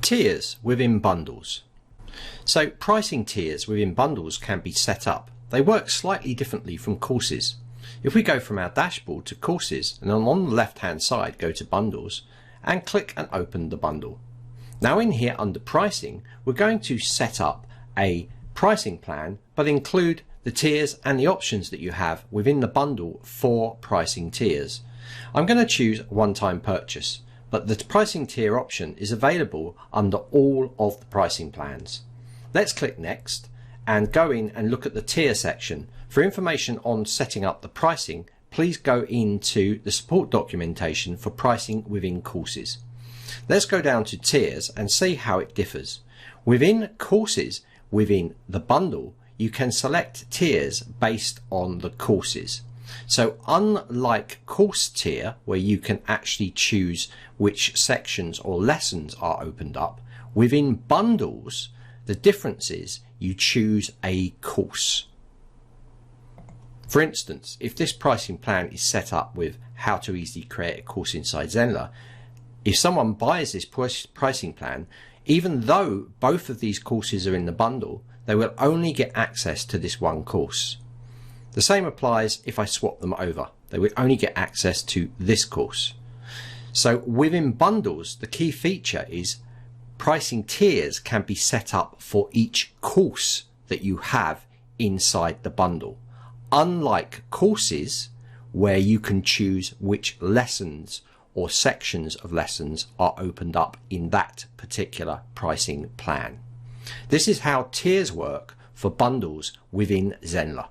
Tiers within bundles. So pricing tiers within bundles can be set up. They work slightly differently from courses. If we go from our dashboard to courses and then on the left hand side go to bundles and click and open the bundle. Now in here under pricing we're going to set up a pricing plan but include the tiers and the options that you have within the bundle for pricing tiers. I'm going to choose one-time purchase, but the pricing tier option is available under all of the pricing plans. Let's click next and go in and look at the tier section. For information on setting up the pricing, please go into the support documentation for pricing within courses. Let's go down to tiers and see how it differs. Within courses, within the bundle, you can select tiers based on the courses. So unlike course tier, where you can actually choose which sections or lessons are opened up, within bundles, the difference is you choose a course. For instance, if this pricing plan is set up with how to easily create a course inside Zenler, if someone buys this pricing plan, even though both of these courses are in the bundle, they will only get access to this one course. The same applies if I swap them over. They would only get access to this course. So within bundles, the key feature is pricing tiers can be set up for each course that you have inside the bundle. Unlike courses, where you can choose which lessons or sections of lessons are opened up in that particular pricing plan. This is how tiers work for bundles within Zenler.